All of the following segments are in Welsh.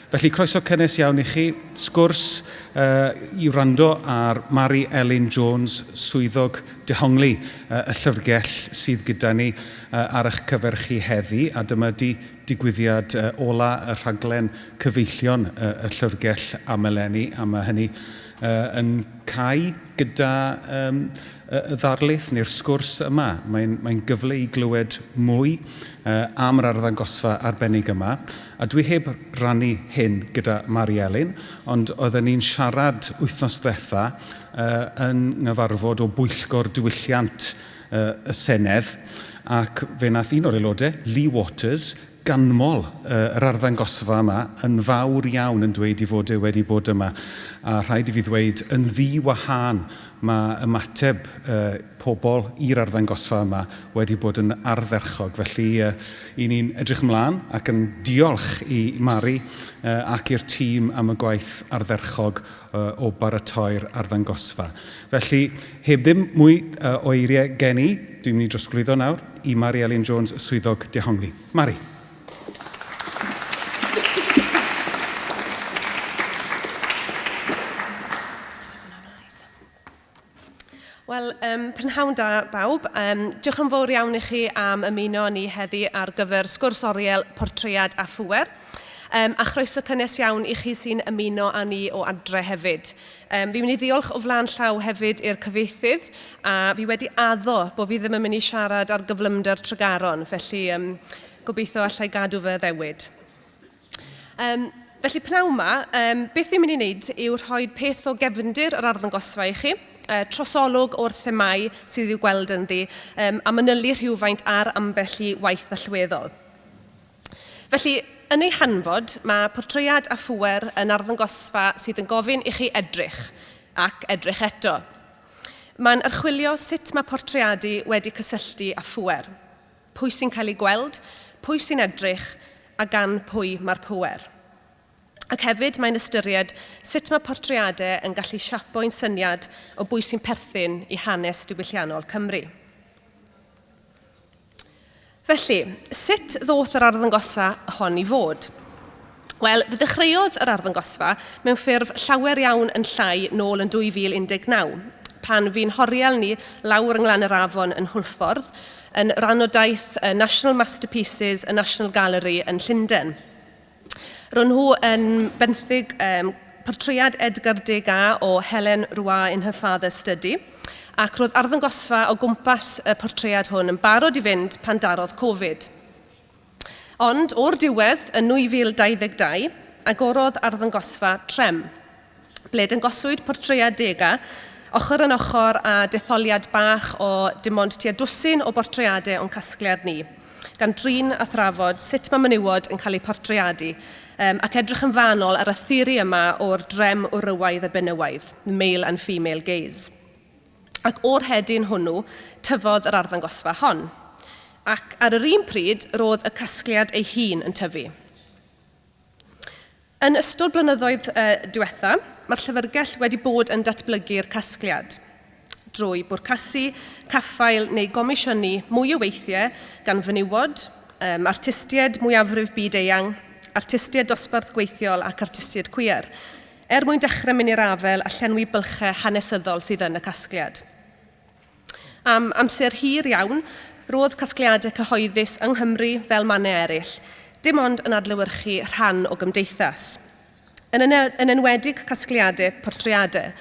Felly, croeso cynnes iawn i chi. Sgwrs i wrando ar Mari Elin Jones, Swyddog Dehongli, y llyfrgell sydd gyda ni ar eich cyfer chi heddi. A dyma digwyddiad ola y rhaglen Cyfeillion y Llyfrgell eleni. A mae hynny yn cael gyda y ddarlith neu'r sgwrs yma. Mae'n gyfle i glywed mwy am yr arddangosfa arbennig yma. A dwi heb rannu hyn gyda Mari Elin, ond oedden ni'n siarad wythnos ddiwetha yn nghyfarfod o bwyllgor diwylliant y Senedd, ac fe nath un o'r aelodau, Lee Waters, ganmol yr arddangosfa yma yn fawr iawn yn dweud i fod wedi bod yma. A rhaid i fi ddweud, yn ddi-wahân mae ymateb pobl i'r arddangosfa yma wedi bod yn ardderchog. Felly, i ni'n edrych ymlaen ac yn diolch i Mari ac i'r tîm am y gwaith ardderchog o baratoi'r arddangosfa. Felly, heb ddim mwy o eiriau gen i, dwi'n mynd i drosglwyddo nawr i Mari Elin Jones, Swyddog Dehongli. Mari. Wel, prynhawn da bawb. Diolch yn fawr iawn i chi am ymuno ni heddi ar gyfer sgwrs oriel Portread a Phŵer. A chroeso cynnes iawn i chi sy'n ymuno â ni o adre hefyd. Fi'n mynd i ddiolch o flaen llaw hefyd i'r cyfieithydd, a fi wedi addo bod fi ddim yn mynd i siarad ar gyflymder Tregaron, felly gobeithio allai gadw fy ddewyd. Felly pnawn yma, beth fi'n mynd i wneud yw rhoi peth o gefndir yr arddangosfa i chi, trosolwg o'r themau sydd i'w gweld ynddi, a manylu rhywfaint ar ambell i waith allweddol. Felly, yn ei hanfod, mae Portread a Phŵer yn arddangosfa sydd yn gofyn i chi edrych, ac edrych eto. Mae'n archwilio sut mae portreadu wedi cysylltu â Phŵer. Pwy sy'n cael ei gweld, pwy sy'n edrych, a gan pwy mae'r Phŵer. Ac hefyd mae'n ystyried sut mae portreadau yn gallu siapo'n syniad o bwy sy'n perthyn i hanes diwylliannol Cymru. Felly, sut ddoth yr arddangosfa hon i fod? Wel, fe ddechreuodd yr arddangosfa mewn ffurf llawer iawn yn llai nôl yn 2019, pan fi'n horiel ni lawr ynglan yr afon yn Hwlffordd, yn rhan o daith National Masterpieces y National Gallery yn Llundain. Ro'n nhw yn benthyg portread Edgar Degas o Helen Roy in her father's study, ac roedd arddangosfa o gwmpas y portread hwn yn barod i fynd pan darodd Covid. Ond o'r diwedd yn 2022, agorodd arddangosfa trem, ble dangoswyd portread Degas ochr yn ochr a detholiad bach o dim ond tua dwsin o portreadau o'n casgliad ni, gan drin a thrafod sut mae menywod yn cael eu portreadu, ac edrych yn fanol ar y theori yma o'r drem o rywaidd a benywaidd, male and female gaze. Ac o'r hedyn hwnnw, tyfodd yr arddangosfa hon. Ac ar yr un pryd, roedd y casgliad ei hun yn tyfu. Yn ystod blynyddoedd diwetha, mae'r Llyfrgell wedi bod yn datblygu'r casgliad drwy bwrcasu, caffael neu gomisiynu mwy o weithiau gan fenywod, artistiaid mwyafrif byd-eang, artistiaid dosbarth gweithiol ac artistiaid cwiar, mwyn dechrau mynd i'r afel a llenwi bylchau hanesyddol sydd yn y casgliad. Am amser hir iawn, roedd casgliadau cyhoeddus yng Nghymru fel mannau eraill, dim ond yn adlewyrchu rhan o gymdeithas. Yn enwedig casgliadau portreadau,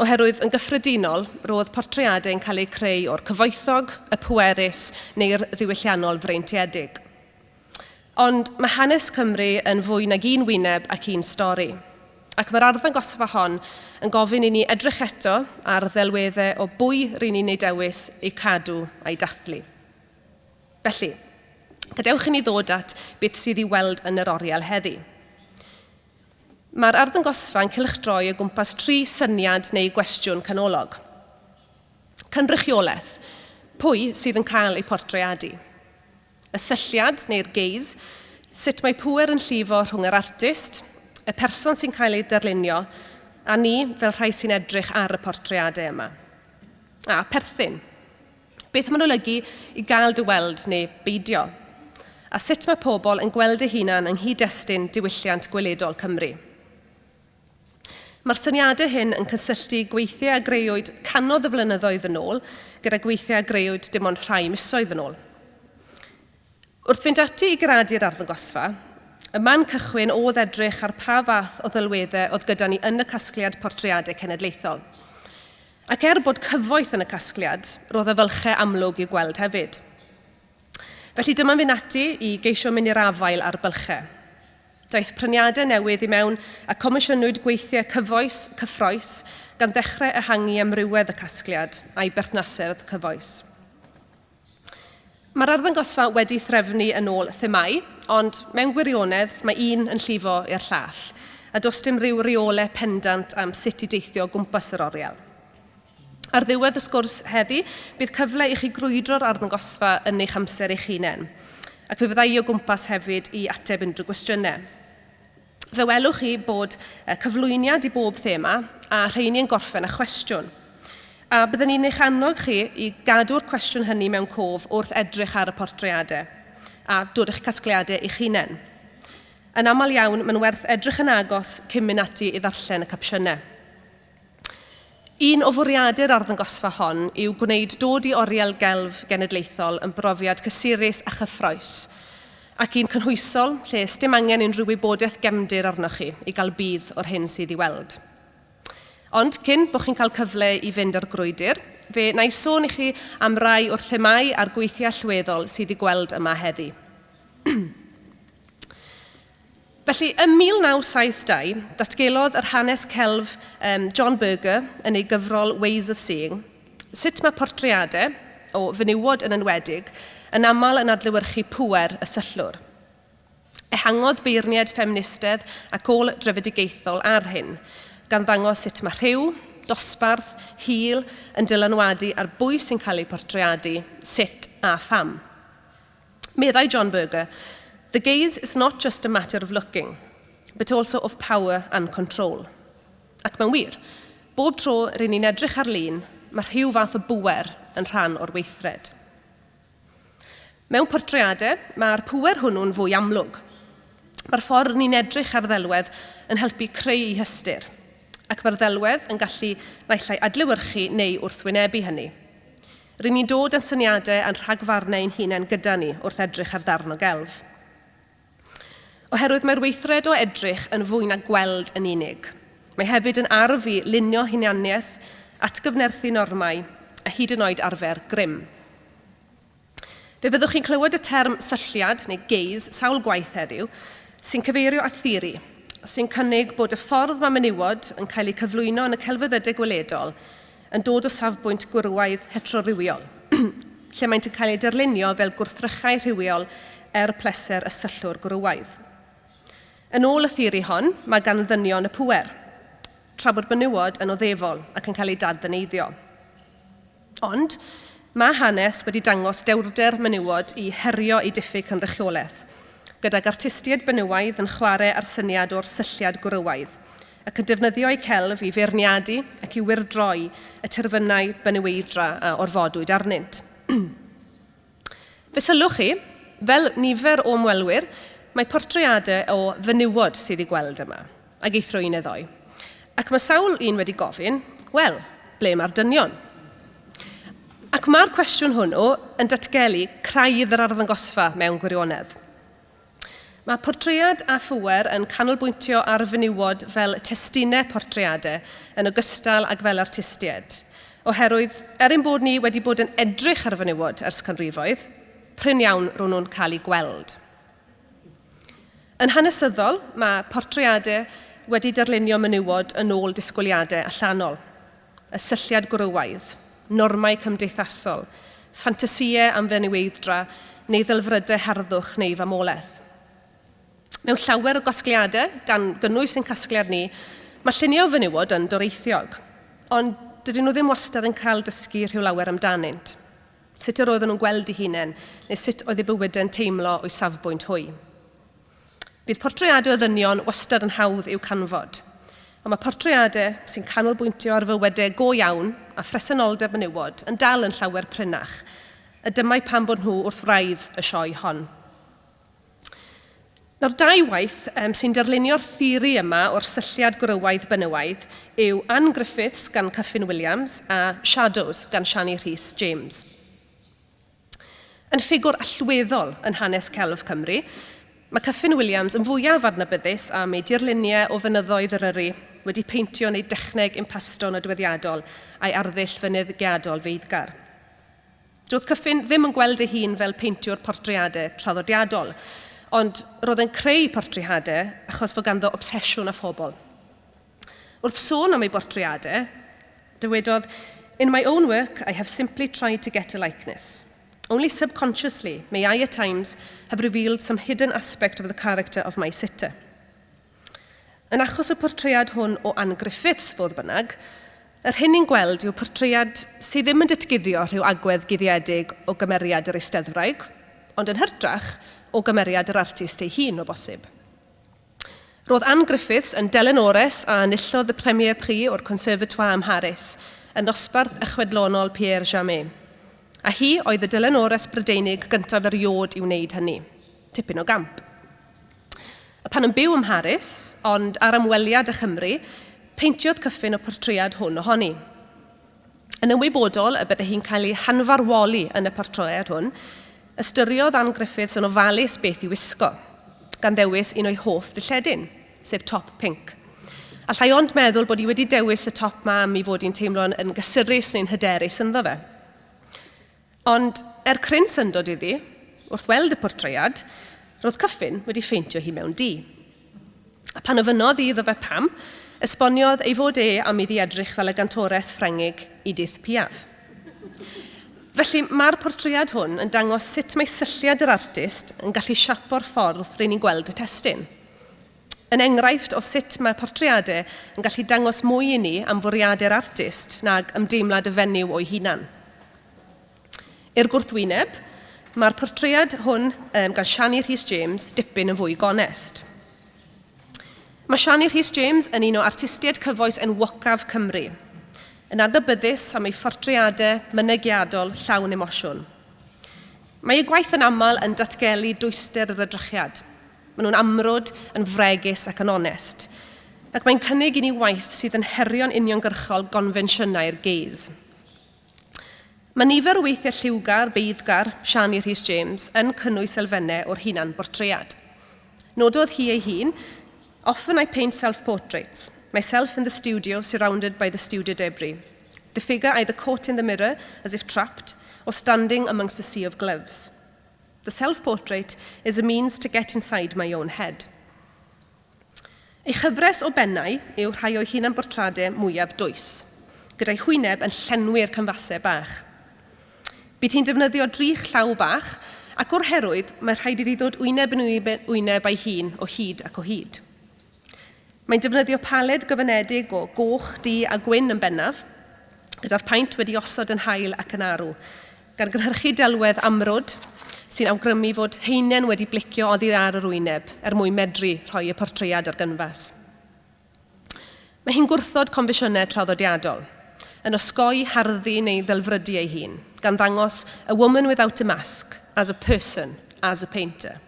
oherwydd yn gyffredinol, roedd portreadau yn cael eu creu o'r cyfoethog, y pwerus neu'r ddiwylliannol freintiedig. Ond mae hanes Cymru yn fwy nag un wyneb ac un stori. Ac mae'r arddangosfa hon yn gofyn i ni edrych eto ar ddelweddau o bwy rydyn ni'n ei dewis eu cadw a'i dathlu. Felly, gadewch i ni ddod at beth sydd i weld yn yr oriel heddi. Mae'r arddangosfa'n cylchdroi o gwmpas 3 syniad neu gwestiwn canolog. Cynrychiolaeth, pwy sydd yn cael eu portreadu? Y sylliad neu'r gaze, sut mae Phŵer yn llifo rhwng yr artist, y person sy'n cael ei darlunio, a ni fel rhai sy'n edrych ar y portreadau yma. A perthyn. Beth maen nhw'n olygu i gael dy weld neu beidio? a sut mae pobl yn gweld eu hunain yng nghyd-destun diwylliant gweledol Cymru. Mae'r syniadau hyn yn cysylltu gweithiau a greuwyd canodd y flynyddoedd yn ôl gyda gweithiau a greuwyd dim ond rhai misoedd yn ôl. Wrth fynd ati i gradu'r arddangosfa, yma'n cychwyn oedd edrych ar pa fath o delweddau oedd gyda ni yn y casgliad portreadau cenedlaethol. Ac bod cyfoeth yn y casgliad, roedd y fylchau amlwg i'w gweld hefyd. Felly dyma'n fynd ati i geisio mynd i'r afael ar bylchau. Daeth pryniadau newydd i mewn a comisiynwyd gweithiau cyffroes gan ddechrau ehangu amrywiaeth y casgliad a'i berthnasedd cyfoes. Mae'r arddangosfa wedi threfnu yn ôl themau, ond mewn gwirionedd mae un yn llifo i'r llall, a does dim rhyw reolau pendant am sut i deithio o gwmpas yr oriel. Ar ddiwedd y sgwrs heddi, bydd cyfle i chi grwydro'r arddangosfa yn eich amser eich hunain, ac fe fyddai o gwmpas hefyd i ateb unrhyw gwestiynau. Fe welwch chi bod cyflwyniad i bob thema a rheiny yn gorffen â cwestiwn. A byddwn ni'n eich annog chi i gadw'r cwestiwn hynny mewn cof wrth edrych ar y portreadau a dod eich casgliadau eich hunain. Yn aml iawn, mae'n werth edrych yn agos cyn mynd ati i ddarllen y capsiynau. Un o fwriadau'r arddangosfa hon yw gwneud dod i oriel gelf genedlaethol yn brofiad cysurus a chyffroes, ac un cynhwysol lle dim angen unrhyw wybodaeth gefndir arnoch chi i gael budd o'r hyn sydd i weld. Ond cyn bod chi'n cael cyfle i fynd ar grwydr, fe na i sôn i chi am rai o'r themau a'r gweithiau allweddol sydd i gweld yma heddi. Felly, ym 1972, datgelodd yr hanes celf John Berger yn ei gyfrol Ways of Seeing, sut mae portreadau o fenywod yn enwedig yn aml yn adlewyrchu pŵer y syllwr. Ehangodd beirniad ffeministedd ac ôl drefedigaethol ar hyn, gan ddangos sut mae rhyw, dosbarth, hil yn dylanwadu ar bwy sy'n cael ei portreadu, sut a pham. Meddai John Berger, "The gaze is not just a matter of looking, but also of power and control." Ac mae'n wir, bob tro rydyn ni'n edrych ar lun, mae rhyw fath o bŵer yn rhan o'r weithred. Mewn portreadau, mae'r pŵer hwnnw'n fwy amlwg. Mae'r ffordd ni'n edrych ar ddelwedd yn helpu creu ei hystyr, ac mae'r ddelwedd yn gallu naill ai adlewyrchu neu wrthwynebu hynny. Rydyn ni'n dod yn syniadau a'n rhagfarnau ein hunain gyda ni wrth edrych ar ddarn o gelf. Oherwydd mae'r weithred o edrych yn fwy na gweld yn unig. Mae hefyd yn arf i lunio hunaniaeth, atgyfnerthu normau a hyd yn oed arfer grym. Fe fyddwch chi'n clywed y term sylliad neu gaze sawl gwaith heddiw sy'n cyfeirio at theori, sy'n cynnig bod y ffordd mae menywod yn cael ei cyflwyno yn y celfyddydau gweledol yn dod o safbwynt gwrwaidd heterorywiol, lle maent yn cael ei darlunio fel gwrthrychau rhywiol pleser y syllwr gwrwaidd. Yn ôl y theori hon, mae gan ddynion y pŵer, tra bod menywod yn oddefol ac yn cael ei daddyneiddio. Ond, mae hanes wedi dangos dewrder menywod i herio ei diffyg cynrychiolaeth, gydag artistiaid benywaidd yn chwarae ar syniad o'r sylliad gwrywaidd, ac yn defnyddio eu celf i feirniadu ac i wirdroi y terfynau benywaiddra a orfodwyd arnynt. Fe sylwch chi, fel nifer o ymwelwyr, mae portreadau o fenywod sydd i gweld yma, ac ei thrwyn y ddoi. Ac mae sawl un wedi gofyn, wel, ble mae'r dynion? Ac mae'r cwestiwn hwnnw yn datgelu craidd yr arddangosfa mewn gwirionedd. Mae Portread a Phŵer yn canolbwyntio ar fenywod fel testunau portreadau yn ogystal ag fel artistiaid, oherwydd ein bod ni wedi bod yn edrych ar fenywod ers canrifoedd, prin iawn rwy'n nhw'n cael ei gweld. Yn hanesyddol, mae portreadau wedi darlunio menywod yn ôl disgwyliadau allanol, y sylliad gwrywaidd, normau cymdeithasol, ffantasïau am fenywaiddra neu ddylfrydau harddwch neu famolaeth. Mewn llawer o gosgliadau, gan gynnwys ein casgliad ni, mae llunio fenywod yn doreithiog, ond dydyn nhw ddim wastad yn cael dysgu rhyw lawer amdanynt. Sut yr oedden nhw'n gweld eu hunain, neu sut oedd eu bywydau'n teimlo o'i safbwynt hwy. Bydd portreadau o ddynion wastad yn hawdd i'w canfod, ond mae portreadau sy'n canolbwyntio ar fywydau go iawn a phresenoldeb menywod yn dal yn llawer prynach, a dymai pan bod nhw wrth wraidd y sioe hon. Nawr, dau waith sy'n darlunio'r theori yma o'r sylliad gwrywaidd benywaidd yw Anne Griffiths gan Cyffin Williams a Shadows gan Siani Rhys James. Yn ffigwr allweddol yn hanes celf Cymru, mae Cyffin Williams yn fwyaf adnabyddus am ei dirluniau o fynyddoedd Eryri wedi peintio neu dechneg impasto nodweddiadol a'i arddull fynyddiadol feiddgar. Doedd Cyffin ddim yn gweld ei hun fel peintiwr portreadau traddodiadol, ond roedd e'n creu portreadau achos fod ganddo obsesiwn â phobl. Wrth sôn am ei portreadau, dywedodd, "In my own work, I have simply tried to get a likeness. Only subconsciously may I at times have revealed some hidden aspect of the character of my sitter." Yn achos y portread hwn o Anne Griffiths fodd bynnag, yr hyn ni'n gweld yw portread sydd ddim yn datguddio rhyw agwedd guddiedig o gymeriad yr Eisteddfraig, ond yn hytrach o gymeriad yr artist ei hun o bosib. Roedd Anne Griffiths yn delenores a enillodd y Premier Prix o'r Conservatoire ym Mharis yn nosbarth ychwedlonol Pierre Jamais, a hi oedd y delenores Brydeinig gyntaf eriod i wneud hynny, tipyn o gamp. Pan yn byw ym Mharis, ond ar ymweliad â Chymru, peintiodd Cyffin y portread hwn ohoni. Yn ymwybodol y bydde hi'n cael ei hanfarwoli yn y portread hwn, ystyriodd Anne Griffiths yn ofalus beth i wisgo, gan ddewis un o'i hoff ddilledyn, sef top pink. Allai ond meddwl bod hi wedi dewis y top ma am i fod hi'n teimlo'n yn gysurus neu'n hyderus ynddo fe. Ond cryn syndod iddi, wrth weld y portread, roedd Cyffin wedi ffeintio hi mewn di. A pan ofynodd iddo fe pam, esboniodd ei fod am iddi edrych fel y gantores Ffrengig Edith Piaf. Felly mae'r portread hwn yn dangos sut mae sylliad yr artist yn gallu siapo'r ffordd rydyn ni'n gweld y testun. Yn enghraifft o sut mae portreadau yn gallu dangos mwy i ni am fwriadau'r artist nag ymdeimlad y fenyw o'i hunan. I'r gwrthwyneb, mae'r portread hwn gan Siani Rhys James dipyn yn fwy gonest. Mae Siani Rhys James yn un o artistiaid cyfoes enwocaf Cymru, yn adnabyddus am ei portreadau mynegiadol llawn emosiwn. Mae ei gwaith yn aml yn datgelu dwyster yr edrychiad. Maen nhw'n amrwd, yn fregus ac yn onest, ac mae'n cynnig i ni waith sydd yn herio'n uniongyrchol gonfensiynau'r gaze. Mae nifer o weithiau lliwgar, beiddgar, Siani Rhys James yn cynnwys elfennau o'r hunan portread. Nododd hi ei hun, "Often I paint self-portraits, myself in the studio surrounded by the studio debris, the figure either caught in the mirror as if trapped or standing amongst a sea of gloves. The self-portrait is a means to get inside my own head." Ei chyfres o bennau yw rhai o'i hunan portreadau mwyaf dwys, gyda'i hwyneb yn llenwi'r canfasau bach. Bydd hi'n defnyddio drych llaw bach, ac o'r herwydd mae rhaid iddi ddod wyneb yn wyneb a'i hun o hyd ac o hyd. Mae'n defnyddio paled gyfynedig o goch, du a gwyn yn bennaf, gyda'r paent wedi osod yn hael ac yn arw, gan gynhyrchu delwedd amrwd sy'n awgrymu fod heinen wedi blicio oddi ar yr wyneb mwyn medru rhoi y portread ar gynfas. Mae hi'n gwrthod confesiynau traddodiadol, yn osgoi harddu neu ddelfrydu ei hun, gan ddangos a woman without a mask, as a person, as a painter.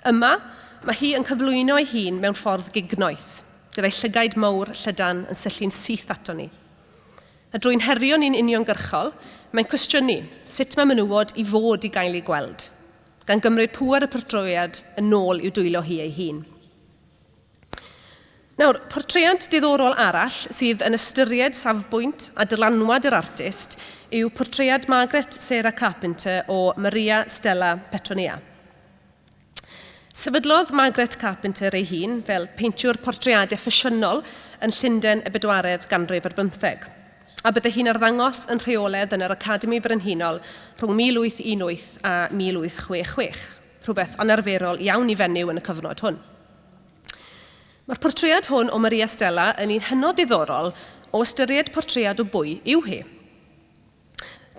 Yma, mae hi yn cyflwyno ei hun mewn ffordd gignoeth, gyda'i llygaid mawr llydan yn syllu'n syth ato ni. A drwy'n herio'n un uniongyrchol, mae'n cwestiynu sut mae menywod i fod i gael ei gweld, gan gymryd pŵer y portread yn ôl i'w dwylo hi ei hun. Nawr, portread diddorol arall sydd yn ystyried safbwynt a dylanwad yr artist yw portread Margaret Sarah Carpenter o Maria Stella Petronella. Sefydlodd Margaret Carpenter ei hun fel peintiwr portreadau ffasiynol yn Llundain y 14eg ganrif ar 15, a bydde hi'n arddangos yn rheoledd yn yr Academi Frenhinol rhwng 1818 a 1866, rhywbeth anarferol iawn i fenyw yn y cyfnod hwn. Mae'r portread hwn o Maria Stella yn un hynod diddorol o ystyried portread o bwy yw hi.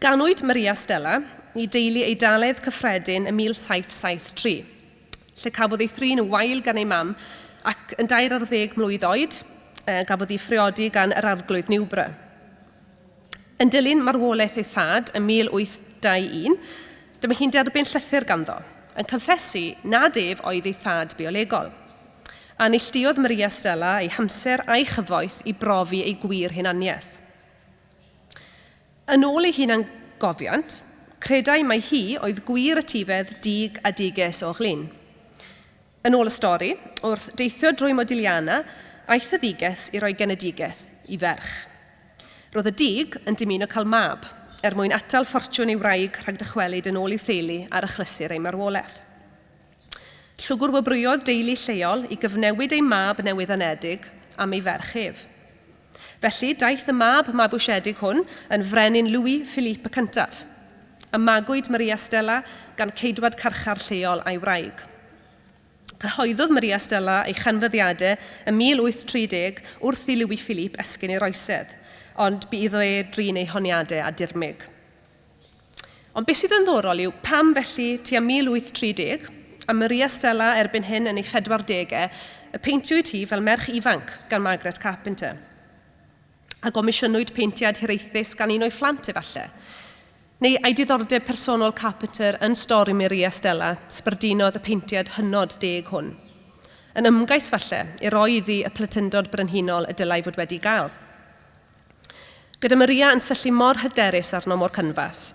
Ganwyd Maria Stella i deulu Eidalaidd cyffredin yn 1773, lle cafodd ei thrin yn wael gan ei mam ac yn 12 mlwydd oed gafodd ei phriodi gan yr arglwydd Newborough. Yn dilyn marwolaeth ei thad yn 1821, dyma hi'n derbyn llythyr ganddo, yn confesu nad ef oedd ei thad biolegol. A neilltuodd Maria Stella ei hamser a'i chyfoeth i brofi ei gwir hunaniaeth. Yn ôl ei hunan gofiant, credai mai hi oedd gwir y tifedd dig a diges o Glyn. Yn ôl y stori, wrth deithio drwy Modigliana, aeth y ddiges i roi genedigaeth i ferch. Roedd y dig yn dymuno cael mab, mwyn atal ffortiwn ei wraig rhag dychwelyd yn ôl i'w theulu ar achlysur ei marwolaeth. Llwgwr wybrwyodd deulu lleol i gyfnewid ei mab newydd am ei ferch ef. Felly, daeth y mab mabwysiedig hwn yn frenin Louis Philippe y cyntaf, a magwyd Maria Stella gan ceidwad carchar lleol a'i wraig. Cyhoeddodd Maria Stella ei chanfyddiadau yn 1830 wrth i Louis Philippe esgyn ei roesedd, ond bu iddo e drin ei honiadau a dirmig. Ond beth sydd yn ddorol yw pam felly tua 1830, a Maria Stella erbyn hyn yn ei 40au, y peintiwyd hi fel merch ifanc gan Margaret Carpenter. A gomisiynwyd peintiad hiraethus gan un o'i phlant efallai. Neu ei diddordeb personol Carpenter yn stori Maria Stella sbardinodd y peintiad hynod deg hwn. Yn ymgais falle i roi iddi y pletundod brenhinol y dylai fod wedi gael. Gyda Maria yn syllu mor hyderus arno mor cynfas,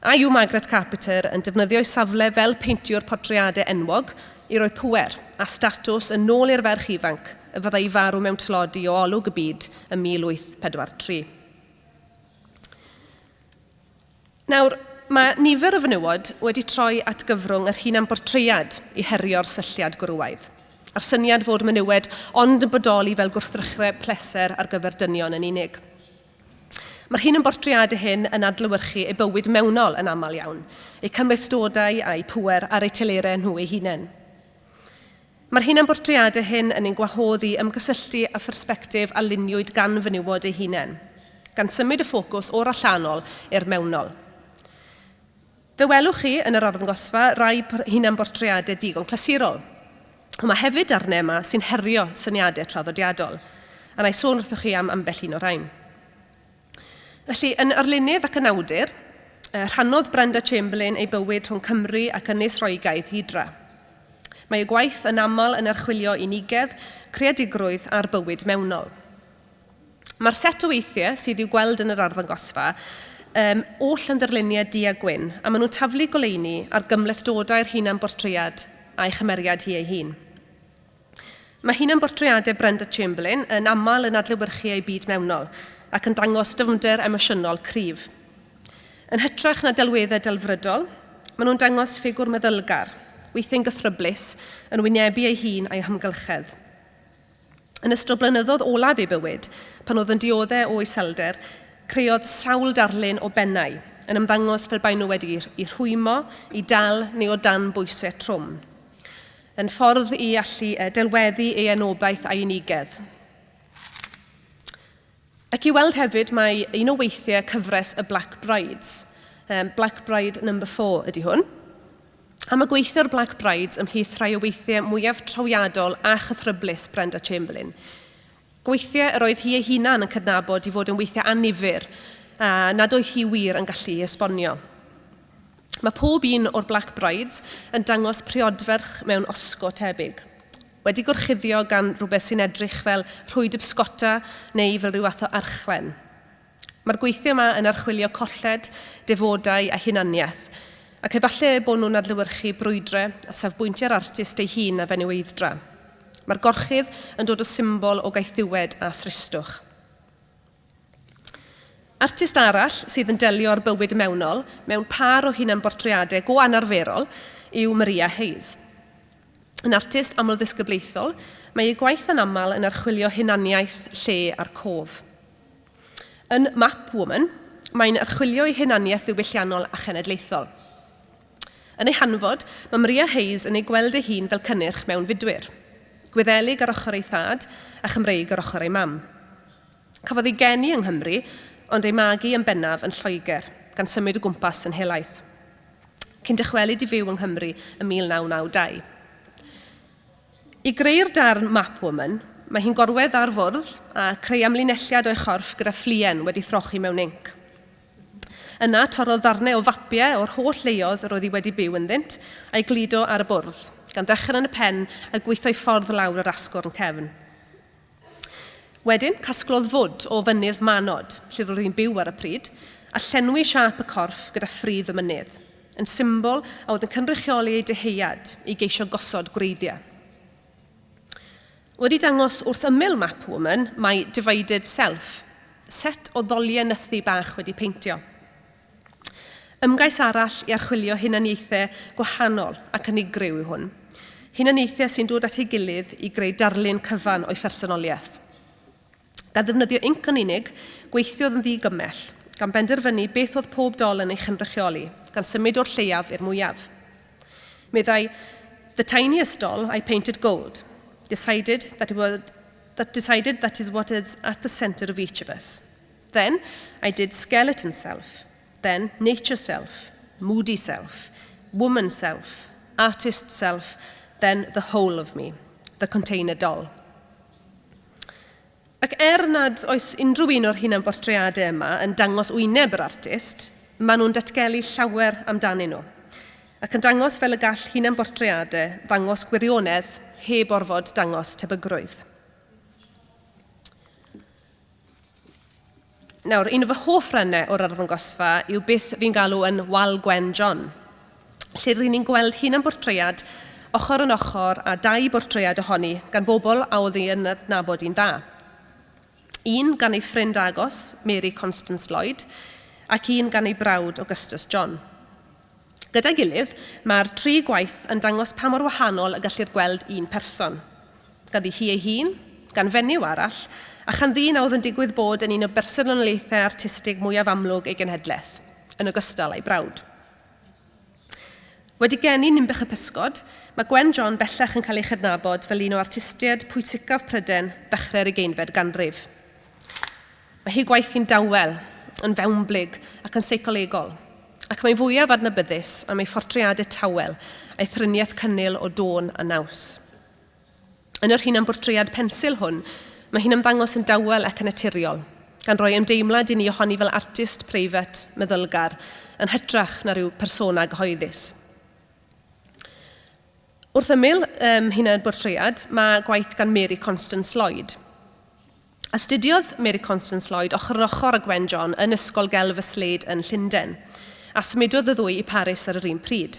a yw Margaret Carpenter yn defnyddio'i safle fel peintiwr portreadau enwog i roi pŵer a statws yn ôl i'r ferch ifanc y fyddai farw mewn tlodi o olwg y byd ym 1843. Nawr, mae nifer o fenywod wedi troi at gyfrwng yr hunan portread i herio'r sylliad gwrwaidd, a'r syniad fod menywed ond yn bodoli fel gwrthrychrau pleser ar gyfer dynion yn unig. Mae'r hunan portreadau hyn yn adlewyrchu ei bywyd mewnol yn aml iawn, eu cymreithdodau a'i pŵer ar eu telerau nhw eu hunain. Mae'r hunan portreadau hyn yn ein gwahoddi ymgysylltu a phersbectif a luniwyd gan fenywod eu hunain, gan symud y ffocws o'r allanol i'r mewnol. Fe welwch chi yn yr arddangosfa rai hunan portreadau digon clasurol. Mae hefyd arnau yma sy'n herio syniadau traddodiadol, a na i sôn wrthoch chi am ambell un o rhain. Felly, yn arlunydd ac yn awdur, rhannodd Brenda Chamberlain ei bywyd rhwng Cymru ac Ynys Roegaidd hydra. Mae ei gwaith yn aml yn archwilio unigedd, creadigrwydd a'r bywyd mewnol. Mae'r set o weithiau sydd i'w gweld yn yr arddangosfa oll yn darluniau du a gwyn, a maen nhw'n taflu goleuni ar gymlethdodau'r hunan portread a'i chymeriad hi ei hun. Mae hunan portreadau Brenda Chamberlain yn aml yn adlewyrchu ei byd mewnol, ac yn dangos dyfnder emosiynol cryf. Yn hytrach na delweddau delfrydol, maen nhw'n dangos ffigwr meddylgar, weithiau'n gythryblus, yn wynebu ei hun a'i hamgylchedd. Yn ystod blynyddoedd olaf ei bywyd, pan oedd yn dioddau o iselder, creodd sawl darlun o bennau, yn ymddangos fel bai nhw wedi i rhwymo, i dal neu o dan bwysau trwm. Yn ffordd i allu delweddu ei enobaith a'i unigedd. Ac i weld hefyd mae un o weithiau cyfres y Black Brides. Black Bride No. 4 ydy hwn. A mae gweithio'r Black Brides ymhlith rhai o weithiau mwyaf trawiadol a chythryblus Brenda Chamberlain. Gweithiau yr oedd hi ei hunan yn cydnabod i fod yn weithiau annifyr, a nad oedd hi wir yn gallu esbonio. Mae pob un o'r Black Brides yn dangos priodferch mewn osgo tebyg, wedi gwrchuddio gan rhywbeth sy'n edrych fel rhwyd y bsgota neu fel rhyw fath o archlen. Mae'r gweithio yma yn archwilio colled, defodau a hunaniaeth, ac efallai bod nhw'n adlewyrchu brwydrau a safbwyntio'r artist ei hun a fenyweiddra. Mae'r gorchydd yn dod o symbol o gaethiwed a thristwch. Artist arall sydd yn delio ar bywyd mewnol mewn par o hunan portreadau go anarferol yw Maria Hayes. Yn artist aml ddisgyblaethol, mae ei gwaith yn aml yn archwilio hunaniaeth lle a'r cof. Yn Map Woman, mae'n archwilio ei hunaniaeth ddiwylliannol a chenedlaethol. Yn ei hanfod, mae Maria Hayes yn ei gweld ei hun fel cynnyrch mewn fidwyr, Gwyddelig ar ochr ei thad a Chymreig ar ochr ei mam. Cafodd ei geni yng Nghymru, ond ei magu yn bennaf yn Lloegr, gan symud o gwmpas yn helaeth. Cyn dychwelyd i fyw yng Nghymru ym 1992. I greu'r darn Map Woman, mae hi'n gorwedd ar fwrdd a creu amlinelliad o'i chorff gyda fflien wedi throchi mewn inc. Yna torrodd ddarnau o fapiau o'r holl leoedd roedd hi wedi byw ynddynt a'i gludo ar y bwrdd, gan ddechrau yn y pen a gweithio i ffordd lawr yr asgwrn cefn. Wedyn, casglodd fwd o fynydd Manod, lle roedd hi'n byw ar y pryd, a llenwi siap y corff gyda ffridd y mynydd, yn symbol a oedd yn cynrychioli ei deheuad i geisio gosod gwreiddiau. Wedi dangos wrth ymyl map woman, mae divided self, set o ddoliau nythu bach wedi peintio. Ymgais arall i archwilio hunaniaethau gwahanol ac unigryw yw hwn. Hunaniaethau sy'n dod at ei gilydd i greu darlun cyfan o'i phersonoliaeth. Gan ddefnyddio inc yn unig, gweithiodd yn ddigymell, gan benderfynu beth oedd pob dol yn ei chynrychioli, gan symud o'r lleiaf i'r mwyaf. Meddai, the tiniest doll I painted gold, decided that is what is at the center of each of us. Then I did skeleton self, then nature self, moody self, woman self, artist self, then the whole of me, the container doll. Ac nad oes unrhyw un o'r hunan portreadau yma yn dangos wyneb yr artist, maen nhw'n datgelu llawer amdanyn nhw. Ac yn dangos fel y gall hunan portreadau ddangos gwirionedd heb orfod dangos tebygrwydd. Nawr, un o fy hoff rannau o'r arddangosfa yw beth fi'n galw yn wal Gwen John, lle rydyn ni'n gweld hunan portread ochr yn ochr a 2 portread ohoni gan bobl a oedd hi'n adnabod un dda. Un gan ei ffrind agos, Mary Constance Lloyd, ac un gan ei brawd Augustus John. Gyda'i gilydd, mae'r 3 gwaith yn dangos pa mor wahanol y gallu'r gweld un person. Ganddi hi ei hun, gan fenyw arall, a chan ddyn a oedd yn digwydd bod yn un o bersonoliaethau artistig mwyaf amlwg ei genhedlaeth, yn ogystal â'i brawd. Wedi geni nimbych y pysgod, mae Gwen John bellach yn cael ei chydnabod fel un o artistiaid pwysicaf Prydain dechrau'r 20fed ganrif. Mae hi gwaith hi'n dawel, yn fewnblyg ac yn seicolegol, ac mae fwyaf adnabyddus am ei phortreadau tawel a'i thryniaeth cynnil o dôn a naws. Yn yr hunan portread pensil hwn, mae hi'n ymddangos yn dawel ac yn naturiol, gan roi ymdeimlad i ni ohoni fel artist preifat, meddylgar, yn hytrach na rhyw persona gyhoeddus. Wrth ymyl hunan portread, mae gwaith gan Mary Constance Lloyd. Astudiodd Mary Constance Lloyd ochr yn ochr â Gwen John yn ysgol gelf y sled yn Llundain, a symudodd y ddwy i Paris ar yr un pryd.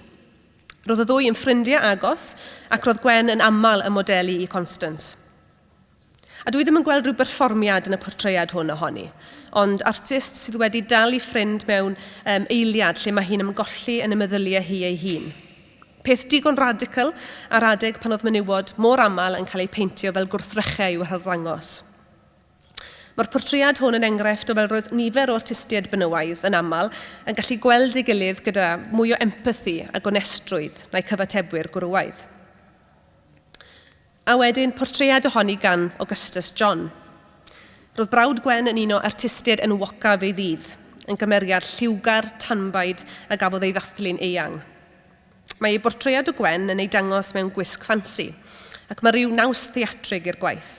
Roedd y ddwy yn ffrindiau agos ac roedd Gwen yn aml y modelu i Constance. A dwi ddim yn gweld rhyw berfformiad yn y portread hwn ohoni, ond artist sydd wedi dal i ffrind mewn eiliad lle mae hi'n ymgolli yn y meddyliau hi ei hun. Peth digon radical a radeg pan oedd menywod mor aml yn cael ei peintio fel gwrthrychau i'w harddangos. Mae'r portread hwn yn enghraifft o fel roedd nifer o artistiaid benywaidd yn aml yn gallu gweld ei gilydd gyda mwy o empathi a gonestrwydd na'i cyfatebwyr gwrywaidd. A wedyn, portread ohoni gan Augustus John. Roedd brawd Gwen yn un o artistiaid enwocaf ei ddydd, yn gymeriad lliwgar, tanbaid a gafodd ei ddathlu'n eang. Mae ei bortread o Gwen yn ei dangos mewn gwisg ffansi, ac mae rhyw naws theatrig i'r gwaith,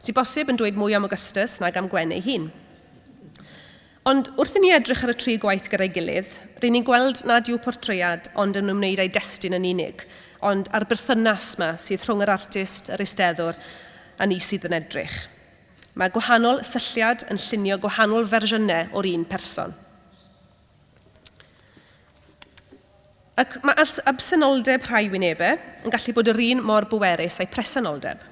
sy'n bosib yn dweud mwy am Augustus nag am Gwen ei hun. Ond wrth i ni edrych ar y 3 gwaith gyda'i gilydd, rydyn ni'n gweld nad yw portread ond yn ymwneud â'i destun yn unig, ond ar berthynas yma sydd rhwng yr artist, yr eisteddwr a ni sydd yn edrych. Mae gwahanol sylliad yn llunio gwahanol fersiynau o'r un person. Ac mae absenoldeb rhai wynebau yn gallu bod yr un mor bwerus a'i presenoldeb.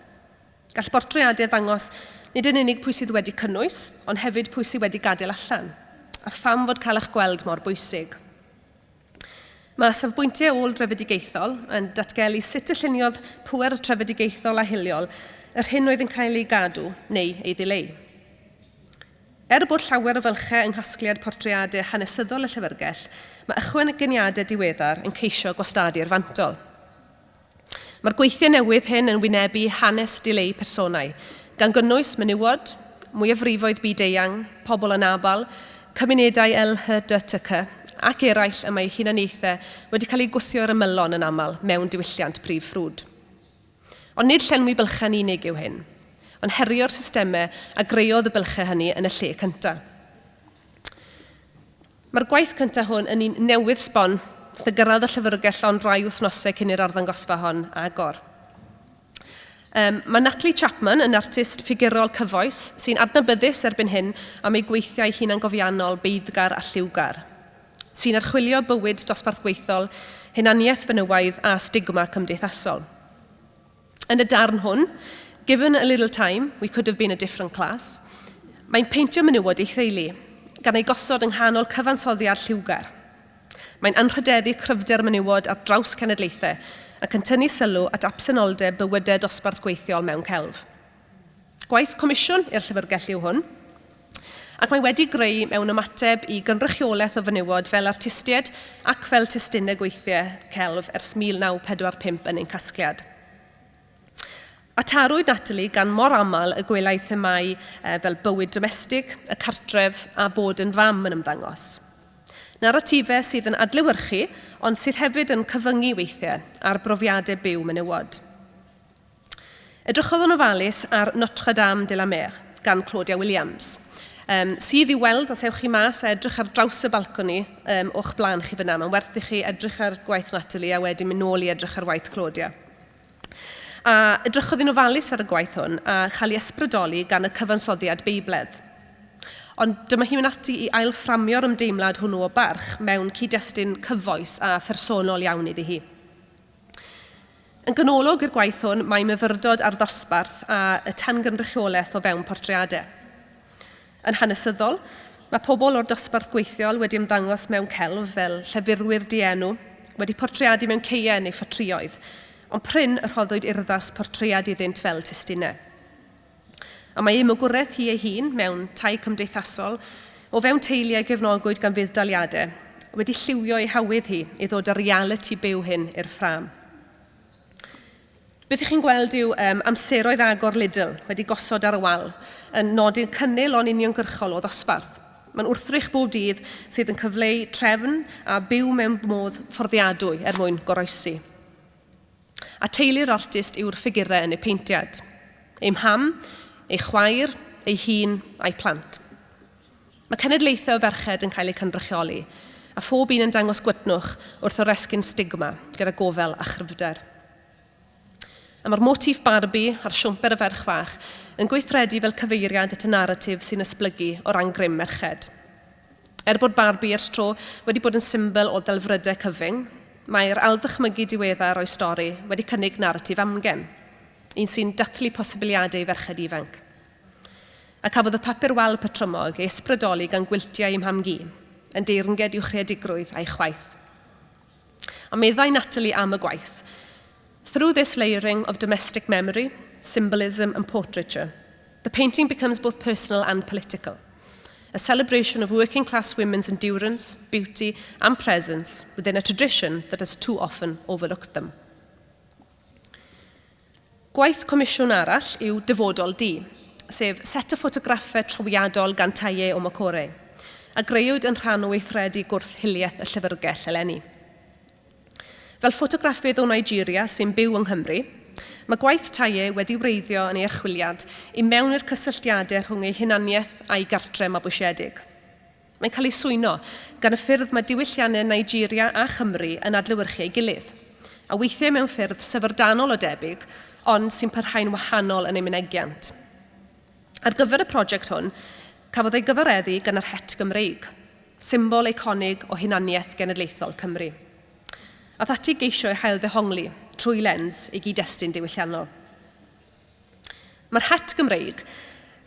Gall portreadau ddangos nid yn unig pwy sydd wedi cynnwys, ond hefyd pwy sydd wedi gadael allan, a pham fod cael eich gweld mor bwysig. Mae safbwyntiau ôl drefedigaethol yn datgelu sut y lluniodd pŵer trefedigaethol a hiliol yr hyn oedd yn cael ei gadw neu ei ddileu. Bod llawer o fylchau yng nghasgliad portreadau hanesyddol y llyfrgell, mae ychwanegeniadau diweddar yn ceisio gwastadu'r fantol. Mae'r gweithiau newydd hyn yn wynebu hanes dileu personau, gan gynnwys menywod, mwyafrifoedd byd-eang, pobl yn abal, cymunedau LHDTC ac eraill y mae hunaniaethau wedi cael ei gwthio ar ymylon yn aml mewn diwylliant prif ffrwd. Ond nid llenwi bylchau'n unig yw hyn, ond herio'r systemau a greodd y bylchau hynny yn y lle cyntaf. Mae'r gwaith cyntaf hwn yn un newydd sbon, wrth gyrraedd y llyfrgell ond rai wythnosau cyn i'r arddangosfa hon agor. Mae Natalie Chapman yn artist ffigurol cyfoes sy'n adnabyddus erbyn hyn am ei gweithiau hunangofiannol beiddgar a lliwgar, sy'n archwilio bywyd dosbarth gweithol, hunaniaeth fenywaidd a stigma cymdeithasol. Yn y darn hwn, given a little time, we could have been a different class, mae'n peintio menywod ei theulu, gan ei gosod yng nghanol cyfansoddiad lliwgar. Mae'n anrhydeddu cryfder menywod ar draws cenedlaethau ac yn tynnu sylw at absenoldeb bywydau dosbarth gweithiol mewn celf. Gwaith comisiwn i'r llyfrgell yw hwn, ac mae wedi greu mewn ymateb i gynrychiolaeth o fenywod fel artistiaid ac fel testunau gweithiau celf ers 1945 yn ein casgliad. A tarwyd Natalie gan mor aml y gwelai themau fel bywyd domestig, y cartref a bod yn fam yn ymddangos. Naratifau sydd yn adlewyrchu, ond sydd hefyd yn cyfyngu weithiau ar brofiadau byw menywod. Edrychodd yn ofalus ar Notre Dame de la Mer gan Claudia Williams, sydd i weld os ewch chi mas a edrych ar draws y balconi o'ch blaen chi fyna. Mae'n werth i chi edrych ar gwaith Natalie a wedyn mynd nôl i edrych ar waith Claudia. A edrychodd yn ofalus ar y gwaith hwn a chael ei ysbrydoli gan y cyfansoddiad beibledd. Ond dyma hi'n mynd ati i ailfframio'r ymdeimlad hwnnw o barch mewn cyd-destun cyfoes a phersonol iawn iddi hi. Yn ganolog i'r gwaith hwn, mae myfyrdod ar ddosbarth a y tangynrychiolaeth o fewn portreadau. Yn hanesyddol, mae pobl o'r dosbarth gweithiol wedi ymddangos mewn celf fel llefurwyr dienw, wedi portreadu mewn ceien neu ffatrioedd, ond pryn y rhoddwyd urddas portread iddynt fel testunau. A mae ei mygwraeth hi ei hun mewn tai cymdeithasol o fewn teuluau gefnogwyd gan fudd-daliadau wedi lliwio ei hawydd hi i ddod y reality byw hyn i'r ffram. Beth ych chi'n gweld yw amseroedd agor Lidl wedi gosod ar y wal yn nodi'n cynnil o'n uniongyrchol o ddosbarth. Mae'n wrthrych bob dydd sydd yn cyfleu trefn a byw mewn modd fforddiadwy mwyn goroesi. A teulu'r artist yw'r ffigurau yn y peintiad. Ei mham, ei chwaer, ei hun a'i plant. Mae cenedlaethau o ferched yn cael eu cynrychioli, a phob un yn dangos gwydnwch wrth oresgyn stigma gyda gofel a chryfder. A mae'r motif Barbie a'r siwmper y ferch fach yn gweithredu fel cyfeiriad at y naratif sy'n esblygu o ran grym merched. Bod Barbie ers tro wedi bod yn symbol o ddelfrydau cyfyng, mae'r alddychmygu diweddar o'i stori wedi cynnig naratif amgen, un sy'n dathlu posibiliadau ferched ifanc. A cafodd y papur wal patrymog ei ysbrydoli gan gwyltiau im hamgu, yn deyrnged i'w chreadigrwydd a'i chwaith. A meddai Natalie am y gwaith. Through this layering of domestic memory, symbolism and portraiture, the painting becomes both personal and political. A celebration of working class women's endurance, beauty and presence within a tradition that has too often overlooked them. Gwaith comisiwn arall yw Dyfodol Du, sef set o ffotograffau trawiadol gan taiau o Macore, a greuwyd yn rhan o weithredu gwrthhiliaeth y llyfrgell eleni. Fel ffotograffydd o Nigeria sy'n byw yng Nghymru, mae gwaith taiau wedi wreiddio yn ei archwiliad i mewn i'r cysylltiadau rhwng ei hunaniaeth a'i gartre mabwysiedig. Mae'n cael ei swyno gan y ffyrdd mae diwylliannau Nigeria a Chymru yn adlewyrchu ei gilydd, a weithiau mewn ffyrdd syfrdanol o debyg, ond sy'n parhau'n wahanol yn ei mynegiant. Ar gyfer y prosiect hwn, cafodd ei gyfareddu gan yr het Gymreig, symbol eiconig o hunaniaeth genedlaethol Cymru. A ddati geisio ei hael Dehongli trwy lens i gyd-destun diwylliannol. Mae'r het Gymreig